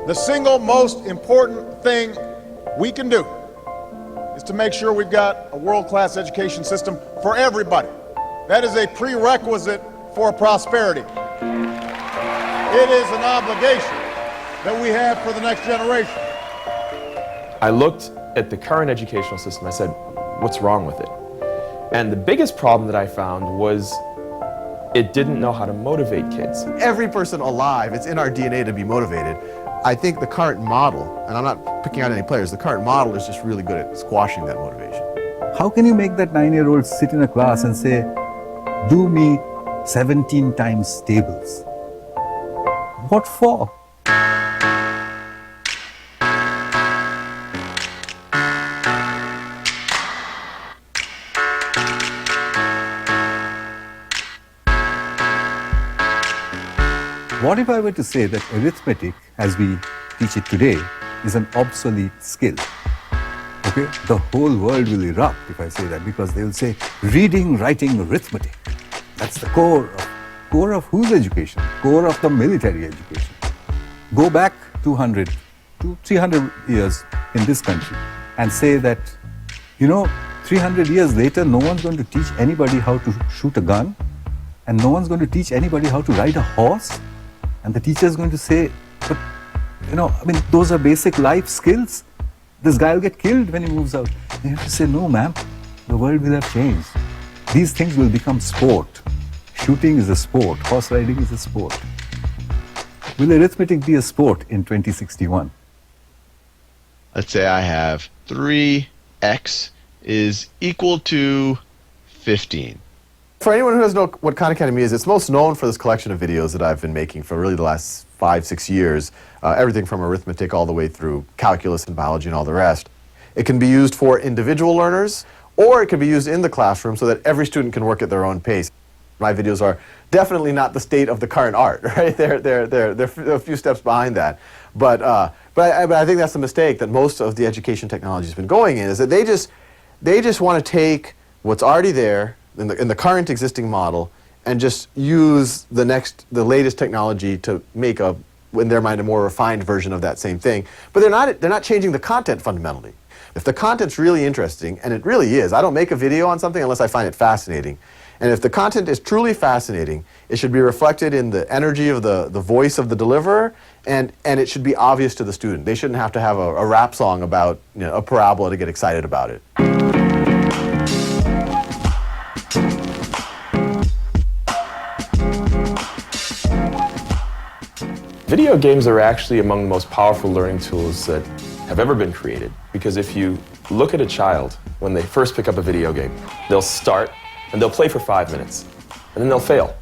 The single most important thing we can do is to make sure we've got a world-class education system for everybody. That is a prerequisite for prosperity. It is an obligation that we have for the next generation. I looked at the current educational system. I said, what's wrong with it? And the biggest problem that I found was it didn't know how to motivate kids. Every person alive, it's in our DNA to be motivated. I think the current model, and I'm not picking out any players, the current model is just really good at squashing that motivation. How can you make that 9-year-old sit in a class and say, do me 17 times tables? What for? What if I were to say that arithmetic, as we teach it today, is an obsolete skill? Okay? The whole world will erupt if I say that, because they will say, reading, writing, arithmetic. That's the core of whose education? Core of the military education. Go back 200 to 300 years in this country and say that, 300 years later, no one's going to teach anybody how to shoot a gun, and no one's going to teach anybody how to ride a horse. And the teacher is going to say, but, those are basic life skills. This guy will get killed when he moves out. And you have to say, no, ma'am, the world will have changed. These things will become sport. Shooting is a sport. Horse riding is a sport. Will arithmetic be a sport in 2061? Let's say I have 3x is equal to 15. For anyone who doesn't know what Khan Academy is, it's most known for this collection of videos that I've been making for really the last 5-6 years. Everything from arithmetic all the way through calculus and biology and all the rest. It can be used for individual learners, or it can be used in the classroom so that every student can work at their own pace. My videos are definitely not the state of the current art, right? They're a few steps behind that. But I think that's the mistake that most of the education technology has been going in, is that they just want to take what's already there in the current existing model and just use the latest technology to make in their mind, a more refined version of that same thing. But they're not changing the content fundamentally. If the content's really interesting, and it really is, I don't make a video on something unless I find it fascinating. And if the content is truly fascinating, it should be reflected in the energy of the voice of the deliverer, and it should be obvious to the student. They shouldn't have to have a rap song about a parabola to get excited about it. Video games are actually among the most powerful learning tools that have ever been created. Because if you look at a child when they first pick up a video game, they'll start and they'll play for 5 minutes, and then they'll fail.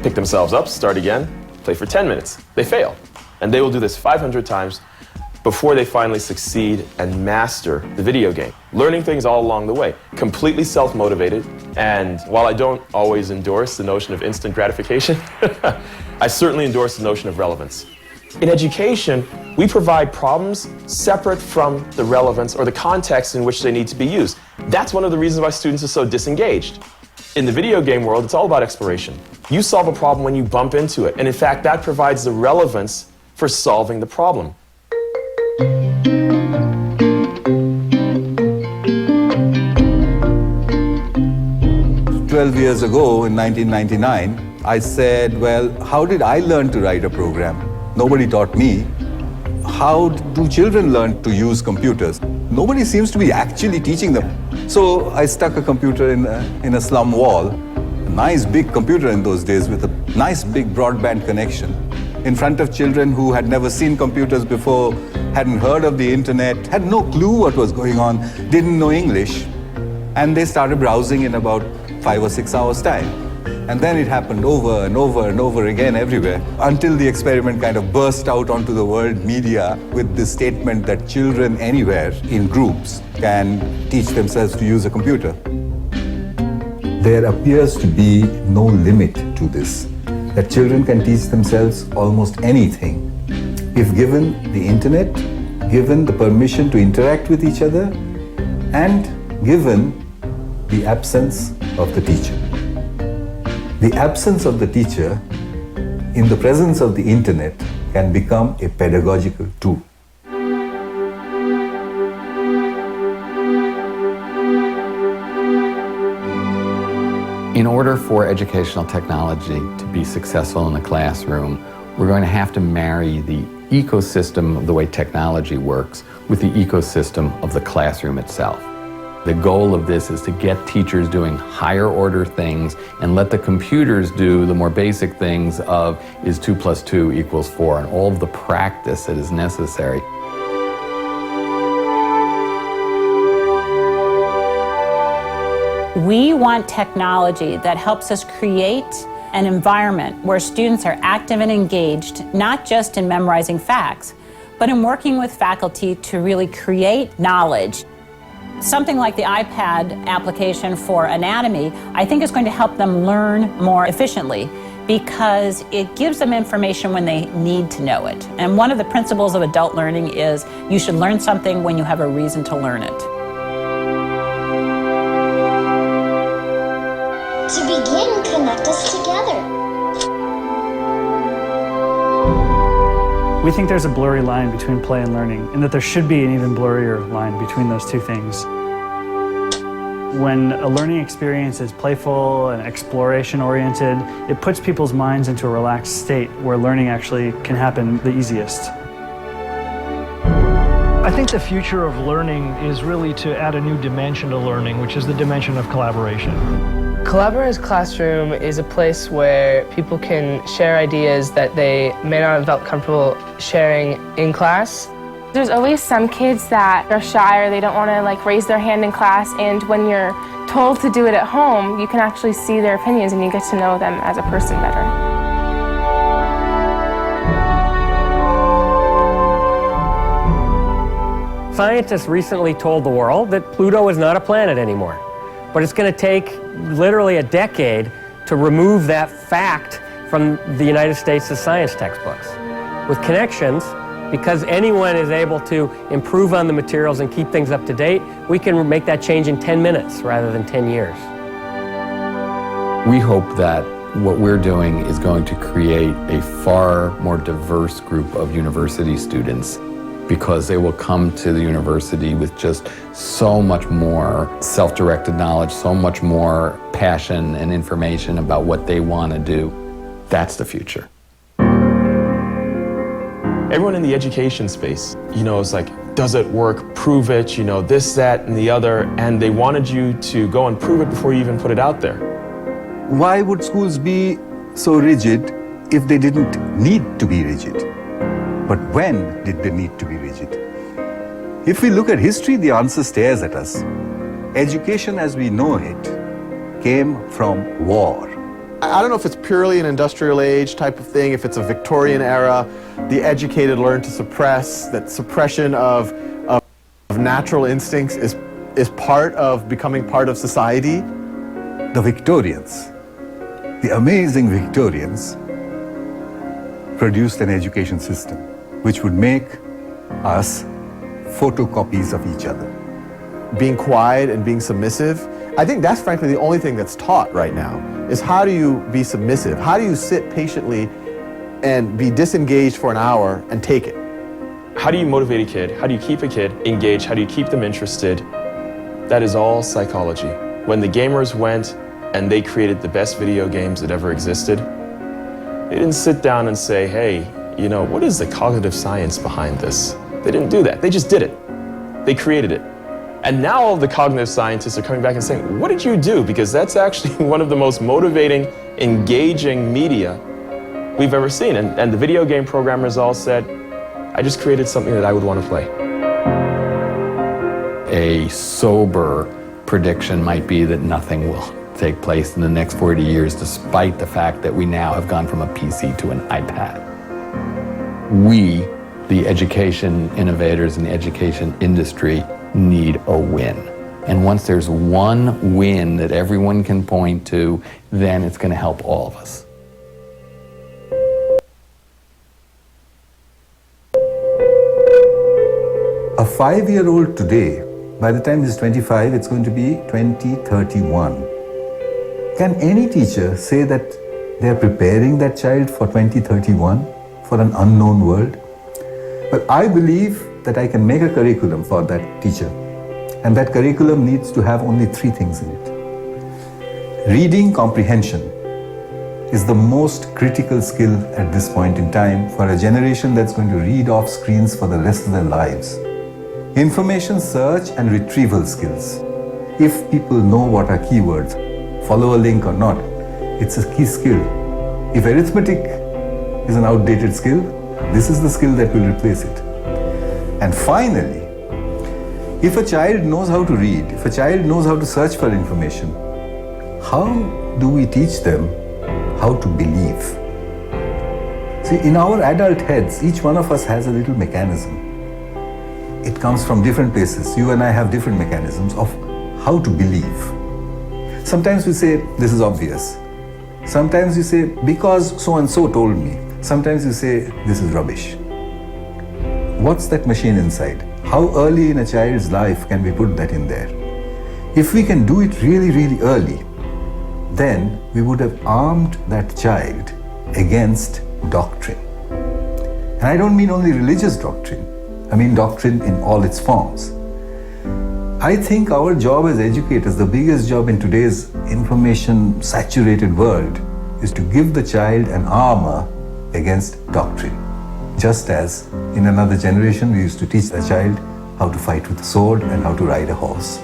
Pick themselves up, start again, play for 10 minutes. They fail. And they will do this 500 times before they finally succeed and master the video game. Learning things all along the way, completely self-motivated. And while I don't always endorse the notion of instant gratification, I certainly endorse the notion of relevance. In education, we provide problems separate from the relevance or the context in which they need to be used. That's one of the reasons why students are so disengaged. In the video game world, it's all about exploration. You solve a problem when you bump into it, and in fact, that provides the relevance for solving the problem. 12 years ago, in 1999, I said, well, how did I learn to write a program? Nobody taught me. How do children learn to use computers? Nobody seems to be actually teaching them. So I stuck a computer in a slum wall, a nice big computer in those days with a nice big broadband connection, in front of children who had never seen computers before, hadn't heard of the internet, had no clue what was going on, didn't know English. And they started browsing in about 5 or 6 hours' time. And then it happened over and over and over again everywhere, until the experiment kind of burst out onto the world media with this statement that children anywhere in groups can teach themselves to use a computer. There appears to be no limit to this, that children can teach themselves almost anything if given the internet, given the permission to interact with each other, and given the absence of the teacher. The absence of the teacher in the presence of the internet can become a pedagogical tool. In order for educational technology to be successful in the classroom, we're going to have to marry the ecosystem of the way technology works with the ecosystem of the classroom itself. The goal of this is to get teachers doing higher order things and let the computers do the more basic things of is 2 + 2 = 4 and all of the practice that is necessary. We want technology that helps us create an environment where students are active and engaged, not just in memorizing facts, but in working with faculty to really create knowledge. Something like the iPad application for anatomy, I think is going to help them learn more efficiently because it gives them information when they need to know it. And one of the principles of adult learning is you should learn something when you have a reason to learn it. To begin, connect us together. We think there's a blurry line between play and learning, and that there should be an even blurrier line between those two things. When a learning experience is playful and exploration-oriented, it puts people's minds into a relaxed state where learning actually can happen the easiest. I think the future of learning is really to add a new dimension to learning, which is the dimension of collaboration. Collaborative Classroom is a place where people can share ideas that they may not have felt comfortable sharing in class. There's always some kids that are shy or they don't want to raise their hand in class, and when you're told to do it at home, you can actually see their opinions and you get to know them as a person better. Scientists recently told the world that Pluto is not a planet anymore. But it's going to take literally a decade to remove that fact from the United States' science textbooks. With connections, because anyone is able to improve on the materials and keep things up to date, we can make that change in 10 minutes rather than 10 years. We hope that what we're doing is going to create a far more diverse group of university students because they will come to the university with just so much more self-directed knowledge, so much more passion and information about what they want to do. That's the future. Everyone in the education space, is like, does it work? Prove it, this, that, and the other, and they wanted you to go and prove it before you even put it out there. Why would schools be so rigid if they didn't need to be rigid? But when did they need to be rigid? If we look at history, the answer stares at us. Education as we know it came from war. I don't know if it's purely an industrial age type of thing, if it's a Victorian era, the educated learn to suppress, that suppression of natural instincts is part of becoming part of society. The Victorians, the amazing Victorians, produced an education system which would make us photocopies of each other. Being quiet and being submissive, I think that's frankly the only thing that's taught right now, is how do you be submissive? How do you sit patiently and be disengaged for an hour and take it? How do you motivate a kid? How do you keep a kid engaged? How do you keep them interested? That is all psychology. When the gamers went and they created the best video games that ever existed, they didn't sit down and say, hey, what is the cognitive science behind this? They didn't do that. They just did it. They created it. And now all the cognitive scientists are coming back and saying, what did you do? Because that's actually one of the most motivating, engaging media we've ever seen. And the video game programmers all said, I just created something that I would want to play. A sober prediction might be that nothing will take place in the next 40 years, despite the fact that we now have gone from a PC to an iPad. We, the education innovators in the education industry, need a win. And once there's one win that everyone can point to, then it's going to help all of us. A 5-year-old today, by the time he's 25, it's going to be 2031. Can any teacher say that they're preparing that child for 2031? for an unknown world. But I believe that I can make a curriculum for that teacher. And that curriculum needs to have only 3 things in it. Reading comprehension is the most critical skill at this point in time for a generation that's going to read off screens for the rest of their lives. Information search and retrieval skills. If people know what are keywords, follow a link or not, it's a key skill. If arithmetic is an outdated skill, this is the skill that will replace it. And finally, if a child knows how to read, if a child knows how to search for information, how do we teach them how to believe? See, in our adult heads, each one of us has a little mechanism. It comes from different places. You and I have different mechanisms of how to believe. Sometimes we say, this is obvious. Sometimes you say, because so-and-so told me. Sometimes you say, this is rubbish. What's that machine inside? How early in a child's life can we put that in there? If we can do it really, really early, then we would have armed that child against doctrine. And I don't mean only religious doctrine. I mean doctrine in all its forms. I think our job as educators, the biggest job in today's information-saturated world, is to give the child an armor against doctrine. Just as in another generation we used to teach the child how to fight with a sword and how to ride a horse.